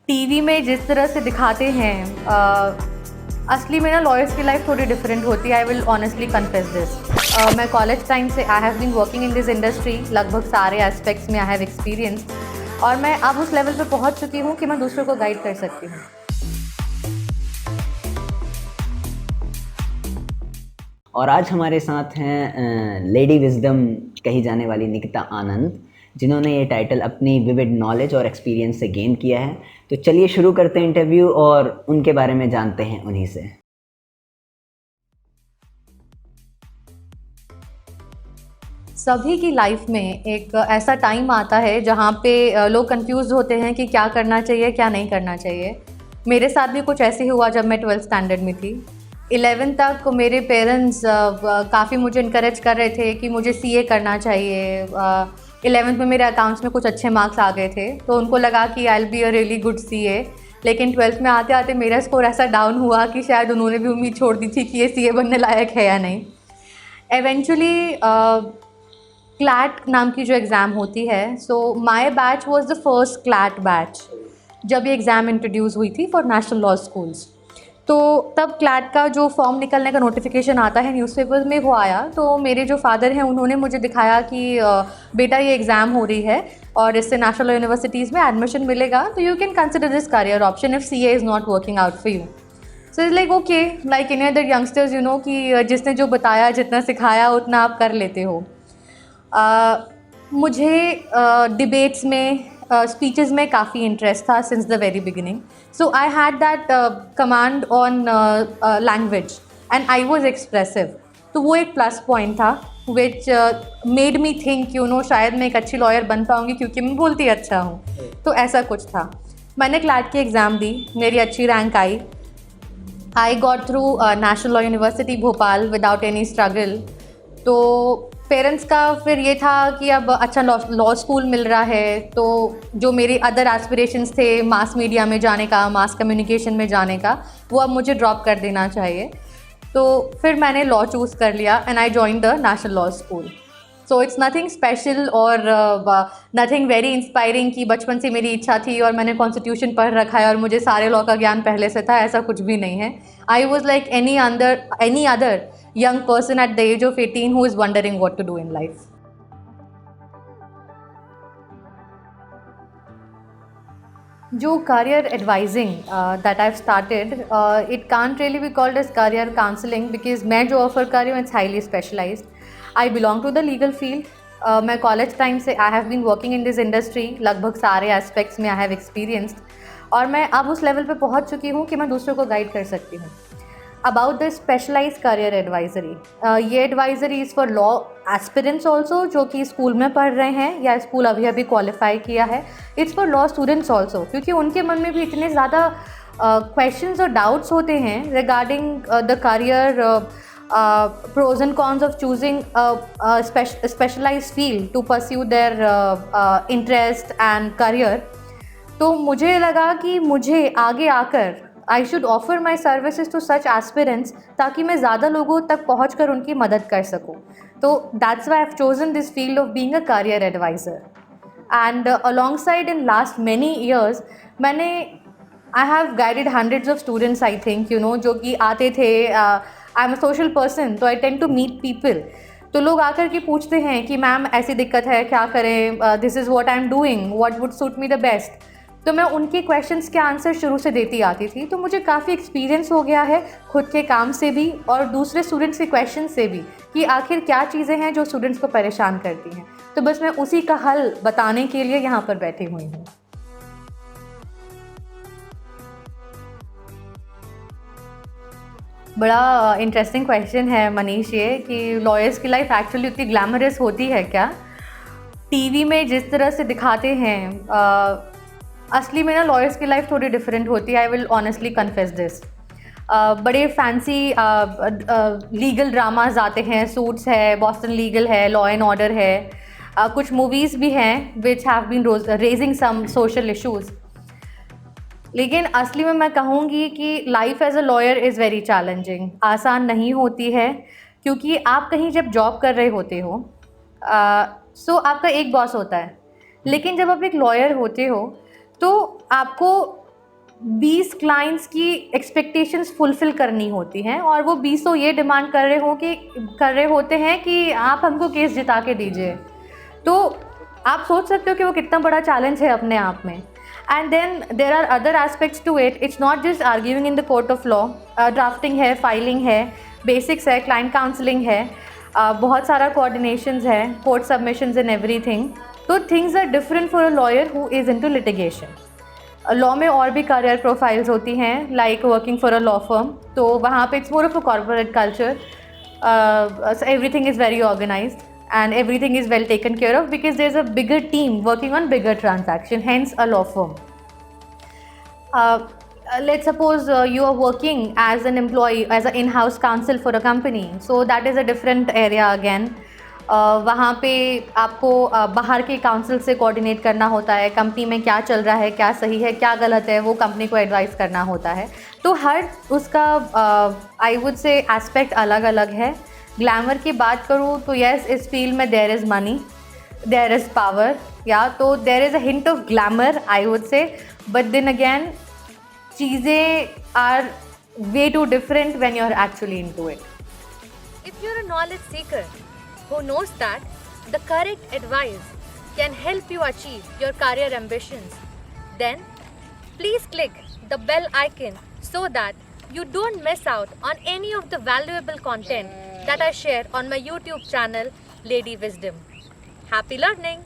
TV में जिस तरह से दिखाते हैं असली में ना लॉयर्स की लाइफ थोड़ी डिफरेंट होती है। I will honestly confess this. मैं कॉलेज टाइम से I have been working in this industry, लगभग सारे एस्पेक्ट्स में आई हैव एक्सपीरियंस, और मैं अब उस लेवल पे पहुंच चुकी हूँ कि मैं दूसरों को गाइड कर सकती हूँ। और आज हमारे साथ हैं लेडी विजडम कही जाने वाली निकिता आनंद, जिन्होंने ये टाइटल अपनी विविड नॉलेज और एक्सपीरियंस से गेन किया है। तो चलिए शुरू करते हैं इंटरव्यू और उनके बारे में जानते हैं उन्हीं से। सभी की लाइफ में एक ऐसा टाइम आता है जहाँ पे लोग कंफ्यूज होते हैं कि क्या करना चाहिए क्या नहीं करना चाहिए। मेरे साथ भी कुछ ऐसे हुआ जब मैं 12th स्टैंडर्ड में थी। 11th तक मेरे पेरेंट्स काफ़ी मुझे इनकरेज कर रहे थे कि मुझे सीए करना चाहिए। 11th में मेरे अकाउंट्स में कुछ अच्छे मार्क्स आ गए थे, तो उनको लगा कि I will be a really good CA. लेकिन 12th में आते आते मेरा स्कोर ऐसा डाउन हुआ कि शायद उन्होंने भी उम्मीद छोड़ दी थी कि ये सीए बनने लायक है या नहीं। एवेंचुअली क्लैट नाम की जो एग्ज़ाम होती है, so my batch was the first CLAT batch जब ये एग्ज़ाम इंट्रोड्यूस हुई थी फॉर नेशनल लॉ स्कूल्स। तो तब क्लैट का जो फॉर्म निकलने का नोटिफिकेशन आता है न्यूज़पेपर्स में, वो आया। तो मेरे जो फादर हैं उन्होंने मुझे दिखाया कि बेटा ये एग्ज़ाम हो रही है और इससे नेशनल यूनिवर्सिटीज़ में एडमिशन मिलेगा, तो you can consider this career option if CA is not working out for you. So is like okay, like any other youngsters, you know कि जिसने जो बताया, जितना सिखाया उतना आप कर लेते हो। मुझे डिबेट्स में, स्पीचेस में काफ़ी इंटरेस्ट था since the very beginning. So I had that command on language and I was expressive. तो वो एक प्लस पॉइंट था which made me think you know शायद मैं एक अच्छी लॉयर बन पाऊँगी क्योंकि मैं बोलती अच्छा हूँ। तो ऐसा कुछ था। मैंने क्लैट की एग्ज़ाम दी, मेरी अच्छी rank I. I got through national law university Bhopal without any struggle. तो पेरेंट्स का फिर ये था कि अब अच्छा लॉ स्कूल मिल रहा है, तो जो मेरे अदर एस्पिरेशंस थे मास मीडिया में जाने का, मास कम्युनिकेशन में जाने का, वो अब मुझे ड्रॉप कर देना चाहिए। तो फिर मैंने लॉ चूज़ कर लिया and I join the national law school. So it's nothing special और नथिंग वेरी इंस्पायरिंग कि बचपन से मेरी इच्छा थी और मैंने कॉन्स्टिट्यूशन पढ़ रखा है और मुझे सारे लॉ का ज्ञान पहले से था, ऐसा कुछ भी नहीं है। I was like any other young person at the age of 18 who is wondering what to do in life. जो career advising that I've started, it can't really be called as career counseling because मैं जो offer कर रही हूँ it's highly specialized. I belong to the legal field. मैं college time से I have been working in this industry, लगभग सारे aspects में I have experienced, और मैं अब उस level पे पहुँच चुकी हूँ कि मैं दूसरों को guide कर सकती हूँ। About the specialized career advisory, ये advisory is for law aspirants also जो कि स्कूल में पढ़ रहे हैं या स्कूल अभी अभी क्वालिफाई किया है। It's for law students also, क्योंकि उनके मन में भी इतने ज़्यादा questions और doubts होते हैं regarding the career pros and cons of choosing a specialized field to pursue their interest and career। तो मुझे लगा कि मुझे आगे आकर I should offer my services to such aspirants ताकि मैं ज़्यादा लोगों तक पहुँच कर उनकी मदद कर सकूँ। तो that's why I've chosen this field of being a career advisor. And alongside in last many years, I have guided hundreds of students, I think, you know, जो कि आते थे, I'm a social person, तो I tend to meet people. तो लोग आकर के पूछते हैं कि मैम ऐसी दिक्कत है, क्या करें, this is what I'm doing, what would suit me the best। तो मैं उनके क्वेश्चंस के आंसर शुरू से देती आती थी। तो मुझे काफ़ी एक्सपीरियंस हो गया है खुद के काम से भी और दूसरे स्टूडेंट्स के क्वेश्चन से भी कि आखिर क्या चीज़ें हैं जो स्टूडेंट्स को परेशान करती हैं। तो बस मैं उसी का हल बताने के लिए यहाँ पर बैठी हुई हूँ। बड़ा इंटरेस्टिंग क्वेश्चन है मनीष ये कि लॉयर्स की लाइफ एक्चुअली उतनी ग्लैमरस होती है क्या। टीवी में जिस तरह से दिखाते हैं असली में ना लॉयर्स की लाइफ थोड़ी डिफरेंट होती है। I will honestly confess this. बड़े फैंसी लीगल ड्रामाज आते हैं, सूट्स है, बॉस्टन लीगल है, लॉ एंड ऑर्डर है, कुछ मूवीज़ भी हैं which have been raising some social issues. लेकिन असली में मैं कहूँगी कि life as a lawyer is very challenging, आसान नहीं होती है, क्योंकि आप कहीं जब जॉब कर रहे होते हो सो आपका एक बॉस होता है, लेकिन जब आप एक लॉयर होते हो तो आपको 20 क्लाइंट्स की एक्सपेक्टेशंस फुलफिल करनी होती हैं और वो 20 ये डिमांड कर रहे होते हैं कि आप हमको केस जिता के दीजिए। तो आप सोच सकते हो कि वो कितना बड़ा चैलेंज है अपने आप में। And then there are other aspects to it, it's not just arguing in the court of law, drafting है, फाइलिंग है, बेसिक्स है, क्लाइंट काउंसलिंग है, बहुत सारा कोऑर्डिनेशंस है, कोर्ट सबमिशंस एंड एवरीथिंग। तो things are different for a lawyer who is into litigation. Law में और भी करियर प्रोफाइल्स होती हैं, like working for a law firm, तो वहाँ पे it's more of a corporate culture, everything is very organised and everything is well taken care of because there's a bigger team working on bigger transaction, hence a law firm. Let's suppose you are working as an employee, as an in-house counsel for a company, so that is a different area again. वहाँ पे आपको बाहर के council से coordinate करना होता है, company में क्या चल रहा है, क्या सही है, क्या गलत है, वो कंपनी को एडवाइस करना होता है। तो हर उसका आई वुड से एस्पेक्ट अलग अलग है। ग्लैमर की बात करूँ तो येस, इस फील्ड में there is money, there is power, या तो there is a hint of glamour I would say, but then again चीज़ें are way too different when you are actually into it. If you're a knowledge seeker who knows that the correct advice can help you achieve your career ambitions, then please click the bell icon so that you don't miss out on any of the valuable content that I share on my YouTube channel, Lady Wisdom. Happy learning!